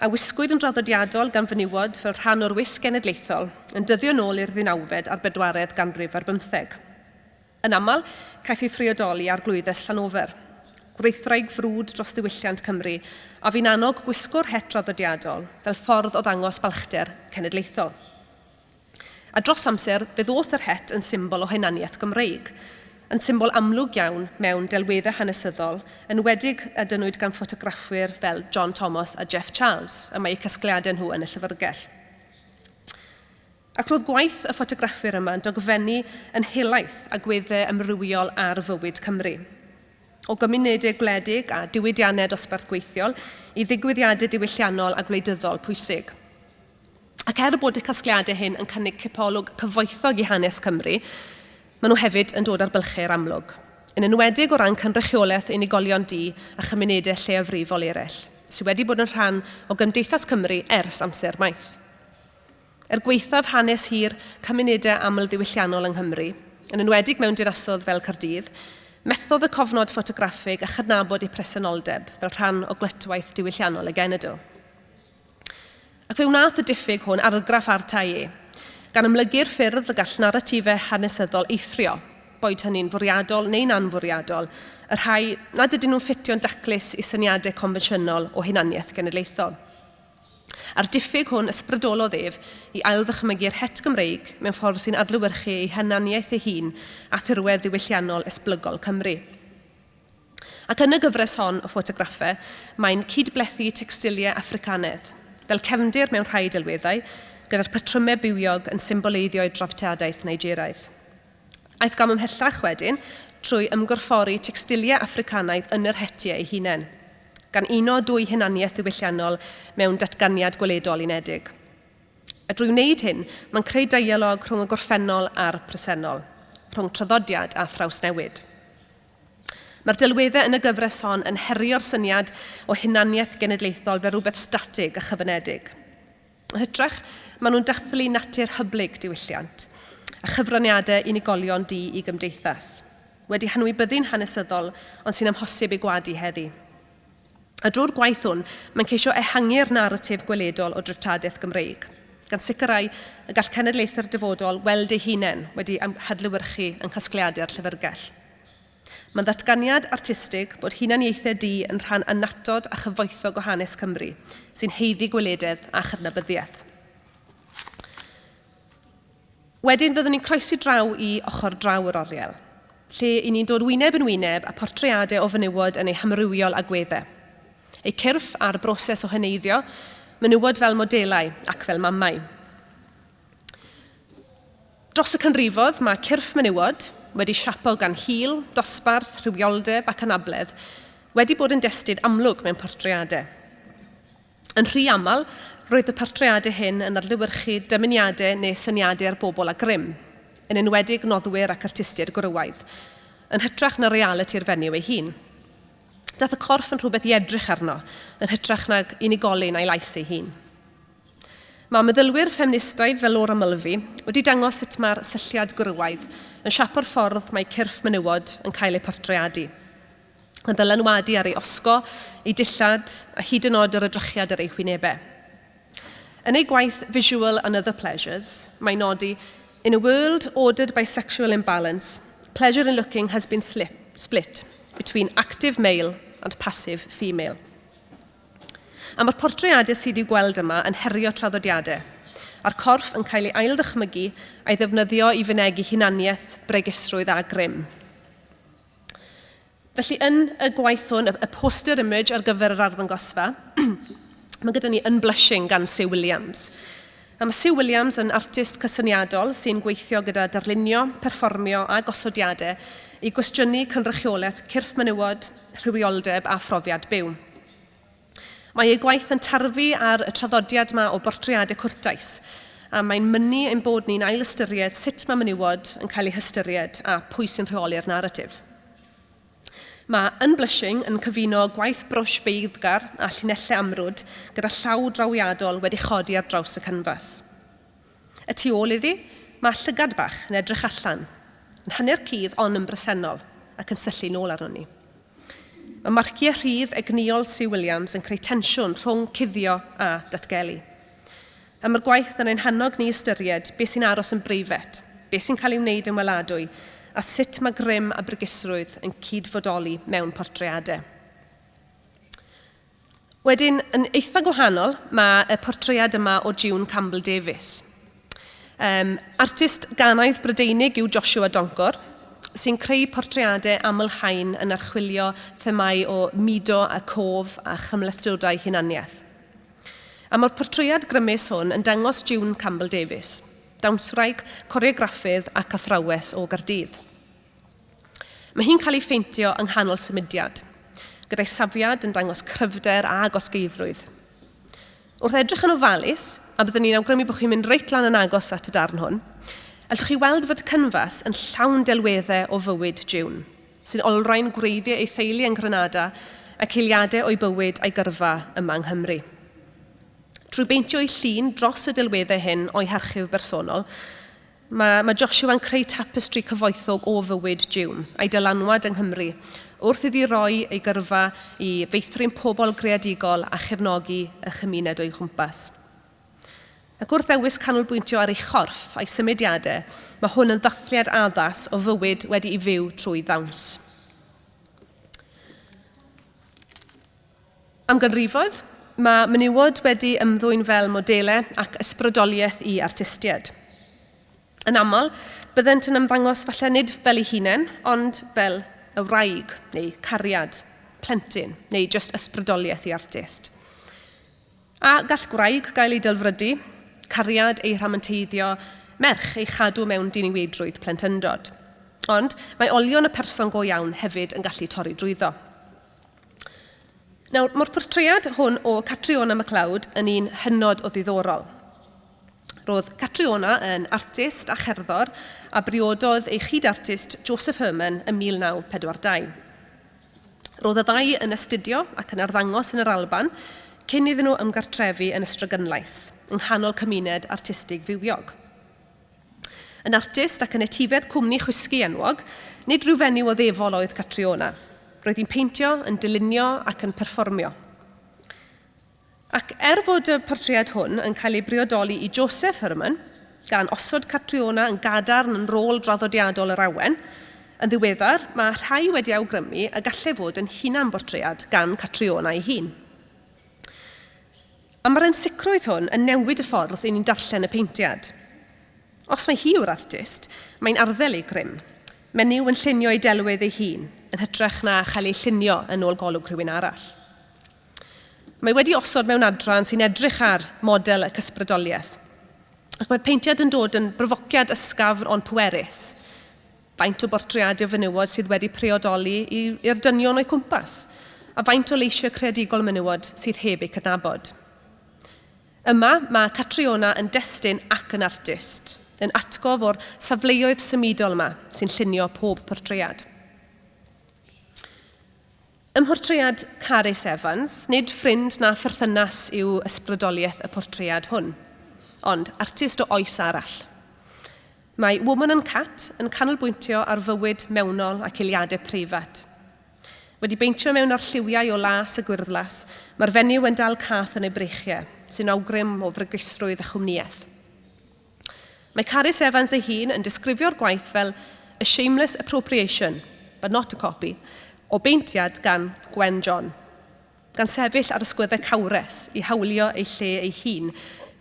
a wisgwyd yn draddodiadol gan fenywod fel rhan o'r wisg genedlaethol yn dyddio nôl i'r 19edd a'r 4edd ganrif ar 15. Yn aml, caiff ei phriodoli ar glwyddau Llanofer, gweithraig frwd dros ddiwylliant Cymru, a fi'n annog gwisgo'r het draddodiadol fel ffordd o ddangos balchder cenedlaethol. A dros amser, bydd o'th yr het yn symbol o hunaniaeth Gymreig, yn symbol amlwg iawn mewn delweddau hanesyddol, yn wedig a dynwyd gan ffotograffwyr fel John Thomas a Jeff Charles, a mae eu casgliadau nhw yn y llyfrgell. Ac roedd gwaith y ffotograffwyr yma yn dogfennu yn helaeth a gweddau ymrywiol ar fywyd Cymru. O gymunedau gwledig a diwydiannau dosbarth gweithiol i ddigwyddiadau diwylliannol a gwleidyddol pwysig. Ac bod y casgliadau hyn yn cynnig cipolwg cyfoethog i hanes Cymru, maen nhw hefyd yn dod ar bylchau'r amlwg. Yn enwedig o ran cynrychiolaeth unigolion di a chymunedau lleiafrifol eraill, sydd wedi bod yn rhan o Gymdeithas Cymru ers amser maith. Gweithaf hanes hir cymunedau aml diwylliannol yng Nghymru, yn enwedig mewn dinasodd fel Caerdydd, methodd y cofnod ffotograffig a chydnabod eu presenoldeb fel rhan o glytwaith diwylliannol y genedl. Ac fe wnaeth y diffyg hwn argraff ar tai gan ymlygu'r ffyrdd y gall naratifau hanesyddol eithrio, boed hynny'n fwriadol neu'n anfwriadol, y rhai nad ydyn nhw'n ffitio'n daclus i syniadau confensiynol o hunaniaeth genedlaethol. A'r diffyg hwn ysbrydolodd ef i ailddychmygu'r het Gymreig mewn ffordd sy'n adlewyrchu ei hunaniaeth ei hun a thirwedd ddiwylliannol esblygol Cymru. Ac yn y gyfres hon o ffotograffau, mae'n cydblethu tecstiliau Africanaidd, fel cefndir mewn rhai delweddau, gyda'r patrymau bywiog yn symboleiddio'i draftadaeth Nigeraidd. Aeth gam ymhellach wedyn trwy ymgorffori tecstiliau Africanaidd yn yr hetiau eu hunain, gan uno dwy hunaniaeth ddiwylliannol mewn datganiad gweledol unedig. A drwy wneud hyn, mae'n creu dialog rhwng y gorffennol a'r presennol, rhwng traddodiad a thrawsnewid. Mae'r delweddau yn y gyfres hon yn herio'r syniad o hunaniaeth genedlaethol fel rhywbeth statig a chyfynedig. Yn hytrach, maen nhw'n dathlu natur hyblyg diwylliant a chyfraniadau unigolion di i gymdeithas, wedi hanwybyddu'n hanesyddol ond sy'n amhosib ei gwadu heddi. A drwy'r gwaith hwn, mae'n ceisio ehangu'r naratif gweledol o driftadaeth Gymreig, gan sicrhau y gall cenedlaethau'r dyfodol weld eu hunain wedi hadlewyrchu yn casgliadau'r llyfrgell. Mae'n ddatganiad artistig bod hunaniaethau di yn rhan anatod a chyfoethog o hanes Cymru, sy'n heiddi gwelededd a chydnabyddiaeth. Wedyn fyddwn ni'n croesi draw i ochr draw yr oriel, lle i ni'n dod wyneb yn wyneb a portreadau o fenywod yn eu hamrywiol agweddau. Eu cyrff a'r broses o hyneiddio, menywod fel modelau ac fel mamau. Dros y canrifodd mae cyrff menywod, wedi siapo gan hil, dosbarth, rhywioldeb ac anabledd, wedi bod yn destun amlwg mewn portreadau. Yn rhy aml, roedd y portreadau hyn yn adlewyrchu dymuniadau neu syniadau'r bobl a grym, yn enwedig noddwyr ac artistiaid gwrywaidd, yn hytrach na reality'r fenyw ei hun. Daeth y corff yn rhywbeth i edrych arno, yn hytrach nag unigolyn a'i lais ei hun. Mae meddylwyr ffeministaidd fel Laura Mulvey wedi dangos sut mae'r sylliad gwrywaidd yn siapo'r ffordd mae cyrff menywod yn cael eu portreadu. Yn ddylanwadu ar ei osgo, ei dillad a hyd yn oed yr edrychiad ar ei hwynebau. Yn ei gwaith Visual and Other Pleasures, mae'n nodi, "In a world ordered by sexual imbalance, pleasure in looking has been split between active male and passive female." A mae'r portreadau sydd i'w gweld yma yn herio traddodiadau, a'r corff yn cael ei ailddychmygu a'i ddefnyddio i fynegu hunaniaeth, bregisrwydd a grym. Felly yn y gwaith hwn, y poster image ar gyfer yr arddangosfa, mae gyda ni Unblushing gan Sue Williams. A mae Sue Williams yn artist cysyniadol sy'n gweithio gyda darlunio, perfformio a gosodiadau i gwestiynu cynrychiolaeth cyrff menywod, rhywioldeb a phrofiad byw. Mae ei gwaith yn tarfu ar y traddodiad yma o bortreadau cwrtais, a mae'n mynnu ein bod ni'n ail ystyried sut mae menywod yn cael ei hystyried a pwy sy'n rheoli'r naratif. Mae Unblushing yn cyfuno gwaith brwsh beiddgar a llinellau amrwd gyda llaw drawiadol wedi chodi ar draws y canfas. Y tu ôl iddi, mae llygad bach yn edrych allan, yn hanner cudd ond yn bresennol ac yn syllu nôl arno ni. Mae marciau rhydd egniol Sue Williams yn creu tensiwn rhwng cuddio a datgelu. A mae'r gwaith yn ein hannog ni ystyried beth sy'n aros yn breifet, beth sy'n cael ei wneud yn weladwy, a sut mae grym a bregisrwydd yn cydfodoli mewn portreadau. Wedyn, yn eitha gwahanol, mae y portread yma o June Campbell Davies. Artist ganaidd Brydeinig yw Joshua Donkor, sy'n creu portreadau amlhain yn archwilio themau o mudo a cof a chymlethdodau hunaniaeth. A mae'r portread grymus hwn yn dangos June Campbell Davies, dawnswraig, coreograffydd ac athrawes o Gaerdydd. Mae hi'n cael ei ffeintio yng nghanol symudiad, gyda'i safiad yn dangos cryfder a gosgeidhrwydd. Wrth edrych yn ofalus, a byddwn ni'n awgrymu bod chi'n mynd reit lan yn agos at y darn hwn, allwch chi weld fod y cynfas yn llawn delweddau o fywyd diwn, sy'n olrhain gwreiddiau ei theulu yn Granada ac eiliadau o'i bywyd a'i gyrfa yma yng Nghymru. Trwy beintio ei llun dros y delweddau hyn o'i harchif bersonol, mae Joshua yn creu tapestri cyfoethog o fywyd diwn a'i dylanwad yng Nghymru, wrth iddi roi ei gyrfa i feithrin pobl greadigol a chefnogi y chymuned o'i chwmpas. Ac wrth ddewis canolbwyntio ar ei chorff a'i symudiadau, mae hwn yn ddathliad addas o fywyd wedi'i fyw trwy ddawns. Am ganrifoedd, mae menywod wedi ymddwyn fel modelau ac ysbrydoliaeth i artistiaid. Yn aml, byddent yn ymddangos falle nid fel ei hunain, ond fel y wraig neu cariad, plentyn neu just ysbrydoliaeth i artist. A gall gwraig gael ei dylfrydu, cariad ei rhamanteiddio, merch ei chadw mewn diniweidrwydd plentyndod. Ond mae olion y person go iawn hefyd yn gallu torri drwyddo. Nawr, mae'r portread hwn o Catriona MacLeod yn un hynod o ddiddorol. Roedd Catriona yn artist a cherddor a briododd ei chyd-artist Joseph Herman yn 1942. Roedd y ddau yn astudio ac yn arddangos yn yr Alban cyn iddyn nhw ymgartrefu yn Ystrygynlais, yng nghanol cymuned artistig fywiog. Yn artist ac yn etifedd cwmni chwisgi enwog, nid rhyw fenyw o ddefol oedd Catriona. Roedd hi'n peintio, yn dylunio ac yn perfformio. Ac fod y portread hwn yn cael ei briodoli i Joseph Herman, gan osod Catriona yn gadarn yn rôl draddodiadol yr awen, yn ddiweddar mae rhai wedi awgrymu a gallai fod yn hunan portread gan Catriona ei hun. A mae'r ansicrwydd hwn yn newid y ffordd i ni'n darllen y peintiad. Os mae hi yw'r artist, mae'n arddel ei grym. Menyw yn llunio ei delwedd ei hun, yn hytrach na chael ei llunio yn ôl golwg rhywun arall. Mae wedi osod mewn adran sy'n edrych ar model y cysbrydoliaeth. Ac mae'r peintiad yn dod yn bryfociad ysgafn ond pwerus. Faint o bortreadau fenywod sydd wedi priodoli i'r dynion o'i cwmpas, a faint o leisiau creadigol menywod sydd heb eu cydnabod. Yma mae Catriona yn destun ac yn artist, yn atgof o'r safleoedd symudol yma sy'n llunio pob portread. Ym mhortread Carys Evans, nid ffrind na pherthynas yw ysbrydoliaeth y portread hwn, ond artist o oes arall. Mae Woman and Cat yn canolbwyntio ar fywyd mewnol ac eiliadau preifat. Wedi beintio mewn arlliwiau o las y gwyrddlas, mae'r fenyw yn dal cath yn ei breichiau, sy'n awgrym o frygistrwydd a chwmniaeth. Mae Carys Evans ei hun yn disgrifio'r gwaith fel a shameless appropriation, but not a copy, o beintiad gan Gwen John, gan sefyll ar ysgwyddau cawres i hawlio ei lle ei hun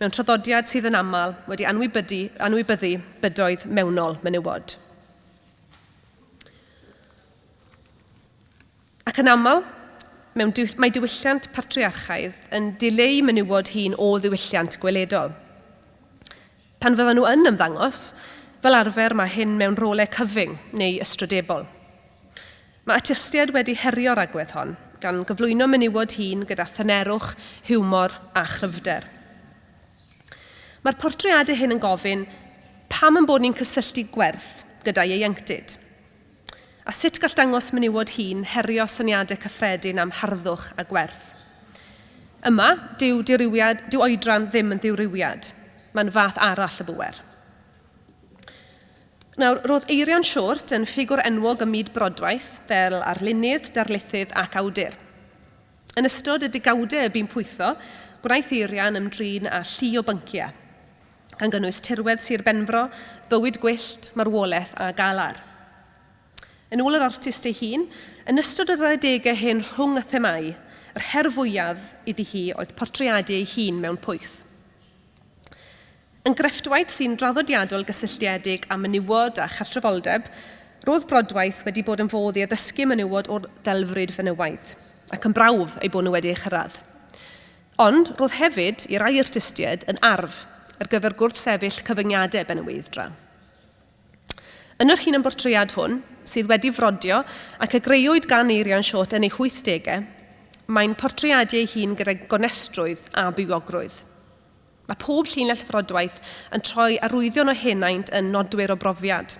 mewn traddodiad sydd yn aml wedi anwybyddu bydoedd mewnol menywod. Ac yn aml, mae diwylliant patriarchaidd yn dileu menywod hun o ddiwylliant gweledol. Pan fyddan nhw yn ymddangos, fel arfer mae hyn mewn rolau cyfyng neu ystradebol. Mae artistiaid wedi herio'r agwedd hon, gan gyflwyno menywod hun gyda thynerwch, hiwmor a chryfder. Mae'r portreadau hyn yn gofyn pam yn bod ni'n cysylltu gwerth gyda'i ieuenctid, a sut gall dangos menywod hun herio syniadau cyffredin am harddwch a gwerth. Yma, dyw oedran ddim yn ddiwrywiad, mae'n fath arall y bŵer. Nawr, roedd eiriau'n siwrt yn ffigwr enwog ym myd brodwaith fel arlunydd, darlithydd ac awdur. Yn ystod y digawdau y bûm pwytho, gwnaeth eiriau'n ymdrin â llu o bynciau, gan gynnwys tirwedd Sir Benfro, bywyd gwyllt, marwolaeth a galar. Yn ôl yr artist ei hun, yn ystod y 20au hyn rhwng y themau, yr her fwyaf iddi hi oedd portreadau ei hun mewn pwyth. Yn grefftwaith sy'n draddodiadol gysylltiedig a menywod a chartrefoldeb, roedd brodwaith wedi bod yn fodd i addysgu menywod o'r ddelfryd fenywaidd, ac yn brawf ei bod nhw wedi eich cyrraedd. Ond roedd hefyd i rai artistiaid yn arf ar gyfer gwrthsefyll cyfyngiadau benywaiddra. Yn yr hun yn bortread hwn, sydd wedi frodio ac y greuwyd gan eiriau'n siwt yn ei 80au, mae'n portreadu ei hun gyda gonestrwydd a bywogrwydd. Mae pob llinell frodwaith yn troi arwyddion o henaint yn nodwyr o brofiad.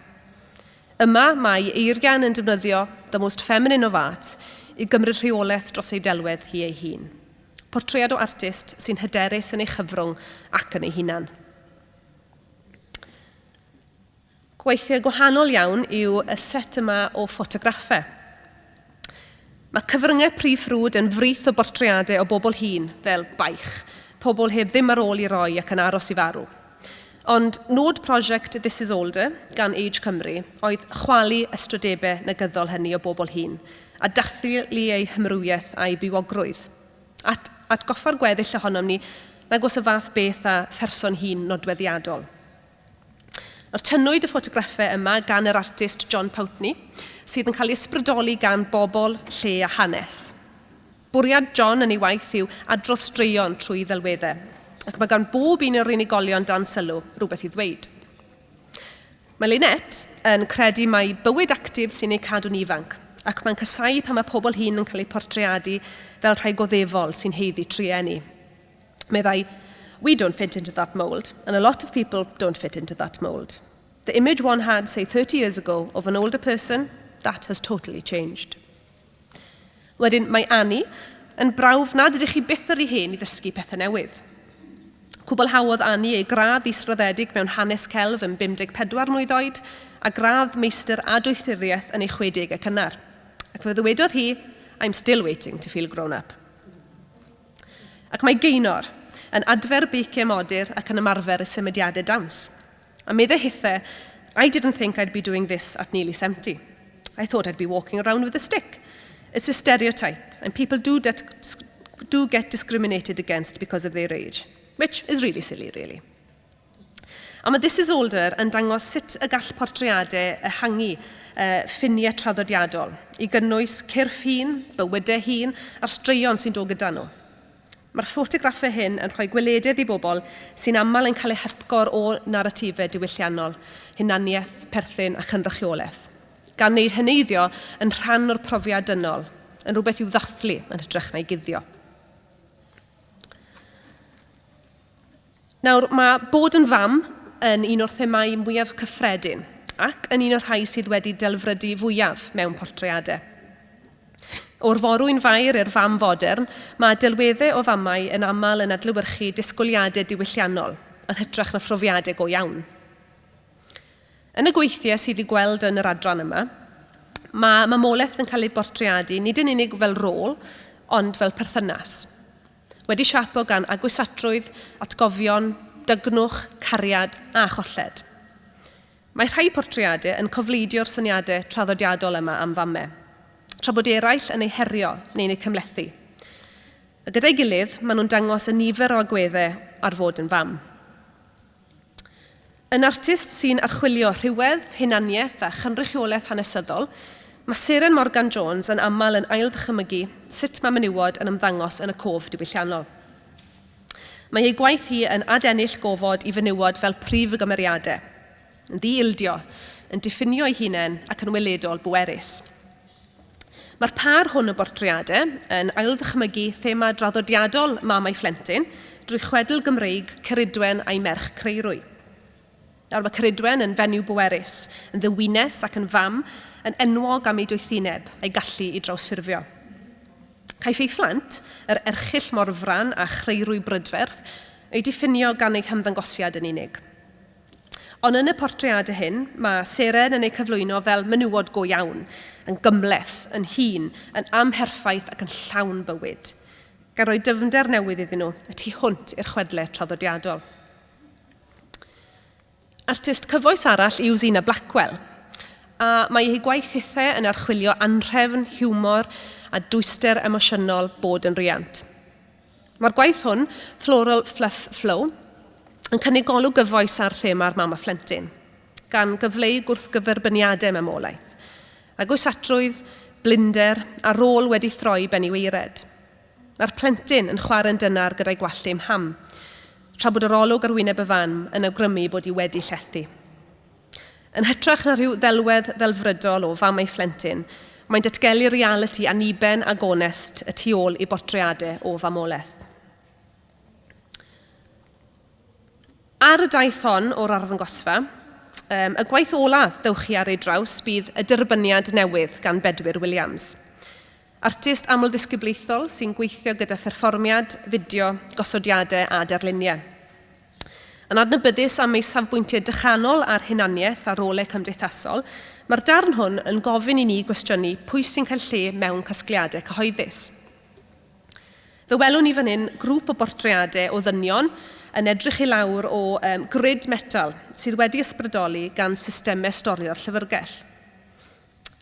Yma mae eirian yn defnyddio the most feminine of arts i gymryd rheolaeth dros ei delwedd hi ei hun. Portread o artist sy'n hyderus yn ei chyfrwng ac yn ei hunan. Gweithiau gwahanol iawn yw y set yma o ffotograffau. Mae cyfryngau prif ffrwd yn frith o bortreadau o bobl hŷn fel baich, pobl heb ddim ar ôl i roi ac yn aros i farw. Ond nod prosiect This Is Older gan Age Cymru oedd chwalu ystradebau negyddol hynny o bobl hŷn a dathlu ei hymrwydd a'i bywogrwydd. At goffa'r gweddill ohonom ni nag os y fath beth a pherson hŷn nodweddiadol. Yr tynnwyd y ffotograffau yma gan yr artist John Poutney, sydd yn cael ei ysbrydoli gan bobl, lle a hanes. Bwriad John yn ei waith yw adrodd straeon trwy ddelweddau, ac mae gan bob un o'r unigolion dan sylw rhywbeth i ddweud. Mae Lynette yn credu mai bywyd actif sy'n ei cadw'n ifanc, ac mae'n casau pan mae pobl hŷn yn cael eu portreadu fel rhai goddefol sy'n heiddi trueni. Meddai, we don't fit into that mould, and a lot of people don't fit into that mould. The image one had, say, 30 years ago of an older person, that has totally changed. Wedyn, mae Annie yn brawf nad ydych chi byth ar ei hen i ddysgu pethau newydd. Cwblhawodd Annie ei gradd israddedig mewn hanes celf yn 54 mlwydd oed a gradd meistr a dwythuriaeth yn ei 60au cynnar. Ac fe ddywedodd hi, I'm still waiting to feel grown up. Ac mae Gaynor yn adfer beiciau modur ac yn ymarfer y symudiadau dawns. A meddai hithau, I didn't think I'd be doing this at nearly 70. I thought I'd be walking around with a stick. It's a stereotype, and people do get discriminated against because of their age, which is really silly, really. A mae This Is Older yn dangos sut y gall portreadau ehangu ffiniau traddodiadol i gynnwys cyrff hun, bywydau hun a'r straeon sy'n dod gyda nhw. Mae'r ffotograffau hyn yn rhoi gwelededd i bobl sy'n aml yn cael eu hypgor o naratifau diwylliannol, hunaniaeth, perthyn a chynrychiolaeth. Gan wneud hyneiddio yn rhan o'r profiad dynol, yn rhywbeth i'w ddathlu yn hytrach na'i guddio. Nawr, mae bod yn fam yn un o'r themau mwyaf cyffredin ac yn un o'r rhai sydd wedi delfrydu fwyaf mewn portreadau. O'r forwyn fair i'r fam fodern, mae delweddau o famau yn aml yn adlewyrchu disgwyliadau diwylliannol yn hytrach na phrofiadau go iawn. Yn y gweithiau sydd wedi gweld yn yr adran yma, mae mamolaeth yn cael ei bortreadu nid yn unig fel rôl, ond fel perthynas. Wedi siapo gan agwysatrwydd, atgofion, dygnwch, cariad a cholled. Mae rhai portreadau yn cofleidio'r syniadau traddodiadol yma am famau, tra bod eraill yn ei herio neu'n ei cymlethu. A gyda'i gilydd, maen nhw'n dangos y nifer o agweddau ar fod yn fam. Yn artist sy'n archwilio rhywedd, hunaniaeth a chynrychiolaeth hanesyddol, mae Seren Morgan Jones yn aml yn ailddychymygu sut mae menywod yn ymddangos yn y cof diwylliannol. Mae ei gwaith hi yn adennill gofod i fenywod fel prif y gymeriadau, yn ddi-ildio, yn diffinio ei hunain ac yn weledol bwerus. Mae'r par hwn o bortreadau yn ailddychmygu thema draddodiadol mamau phlentyn drwy chwedl Gymreig Ceridwen a'i merch Creirwy. Nawr mae Ceridwen yn fenyw bwerus, yn ddywines ac yn fam, yn enwog am ei dwythineb a'i gallu i drawsffurfio. Caiff ei phlant, yr erchyll morfran a Chreirwy brydferth, ei diffinio gan ei hymddangosiad yn unig. Ond yn y portreadau hyn, mae Seren yn ei cyflwyno fel menywod go iawn, yn gymleth, yn hŷn, yn amherffaith ac yn llawn bywyd. Gan roi dyfnder newydd iddyn nhw, y tu hwnt i'r chwedlau traddodiadol. Artist cyfoes arall yw Zina Blackwell, a mae ei gwaith hithau yn archwilio anhrefn, hiwmor a dwyster emosiynol bod yn riant. Mae'r gwaith hwn, Floral Fluff Flow, yn cynnig golwg gyfoes ar thema'r mama phlentyn, gan gyfleu gwrthgyferbyniadau memolaeth, a gwysatrwydd, blinder a rôl wedi throi ben i weired. Mae'r plentyn yn chwarae'n dynnar gyda'i gwallu ham, tra bod yr olwg ar wyneb y fan yn awgrymu bod hi wedi llethu. Yn hytrach na rhyw ddelwedd ddelfrydol o famau phlentyn, Mae'n datgelu reality aniben a gonest y tu ôl i bortreadau o famolaeth. Ar y daith hon o'r arddangosfa, y gwaith ola ddewch chi ar ei draws bydd y derbyniad newydd gan Bedwyr Williams. Artist aml ddisgyblaethol sy'n gweithio gyda pherfformiad, fideo, gosodiadau a darluniau. Yn adnabyddus am ei safbwyntiau dychanol a'r hunaniaeth a rolau cymdeithasol, mae'r darn hwn yn gofyn i ni gwestiynu pwy sy'n cael lle mewn casgliadau cyhoeddus. Fe welwn ni fan hyn grŵp o bortreadau o ddynion yn edrych i lawr o grid metal sydd wedi ysbrydoli gan systemau storio'r llyfrgell.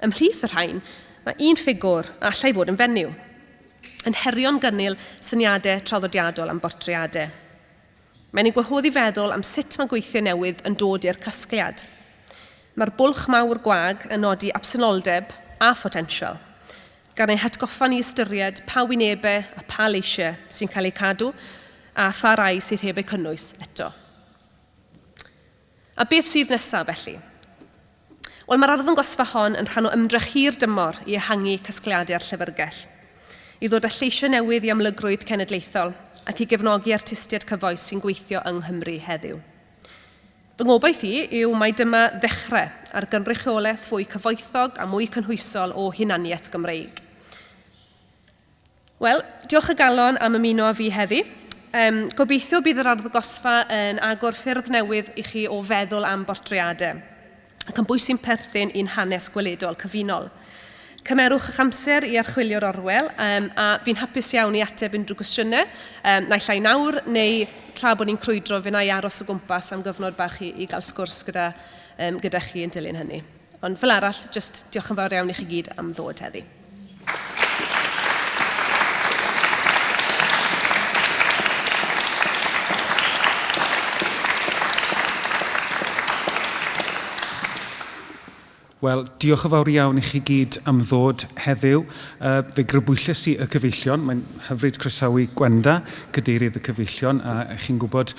Ymhlith y rhain, mae un ffigwr a allai fod yn fenyw, yn herio'n gynnil syniadau traddodiadol am bortreadau. Mae'n ei gwahoddi feddwl am sut mae gweithio newydd yn dod i'r casgliad. Mae'r bwlch mawr gwag yn nodi absenoldeb a photensial, gan ei hatgoffa ni ystyried pa wynebau a pa leisiau sy'n cael eu cadw a pha rai sydd heb eu cynnwys eto. A beth sydd nesaf felly? Wel, mae'r arddangosfa hon yn rhan o ymdrech hir dymor i ehangu casgliadau'r llyfrgell, i ddod â lleisiau newydd i amlygrwydd cenedlaethol ac i gefnogi artistiaid cyfoes sy'n gweithio yng Nghymru heddiw. Fy ngobaith i yw mai dyma ddechrau ar gynrychiolaeth fwy cyfoethog a mwy cynhwysol o hunaniaeth Gymreig. Wel, diolch y galon am ymuno â fi heddi. Gobeithio bydd yr arddangosfa yn agor ffyrdd newydd i chi o feddwl am bortreadau ac yn bwysyn perthyn i'n hanes gweledol cyfunol. Cymerwch eich amser i archwilio'r orwel a fi'n hapus iawn i ateb unrhyw gwestiynau, naill ai nawr neu tra bod ni'n crwydro fe na i aros o gwmpas am gyfnod bach i gael sgwrs gyda chi yn dilyn hynny. Ond fel arall, just diolch yn fawr iawn i chi gyd am ddod heddi. Wel, diolch yn fawr iawn i chi gyd am ddod heddiw. Fe grybwyllus i y cyfeillion. Mae'n hyfryd croesawu Gwenda, cadeirydd y cyfeillion, a chi'n gwybod,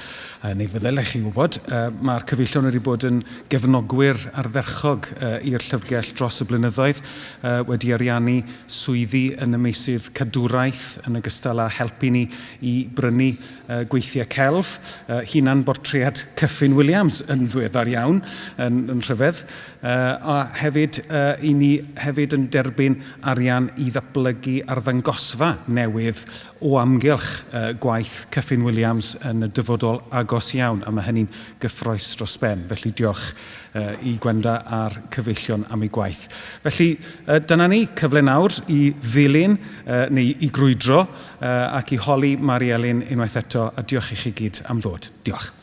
neu feddylech chi'n gwybod, mae'r cyfeillion wedi bod yn gefnogwyr ardderchog i'r llyfrgell dros y blynyddoedd, wedi ariannu swyddi yn y meysydd cadwraeth yn ogystal â helpu ni i brynu gweithiau celf. Hunan bortread Cyffin Williams yn ddiweddar iawn, yn rhyfedd. A hefyd, i ni hefyd yn derbyn arian i ddatblygu arddangosfa newydd o amgylch gwaith Cyffin Williams yn y dyfodol agos iawn, a mae hynny'n gyffroes dros ben. Felly diolch i Gwenda a'r cyfeillion am ei gwaith. Felly, dyna ni cyfle nawr i ddilyn neu i grwydro ac i holi Mari Elin unwaith eto, a diolch i chi gyd am ddod. Diolch.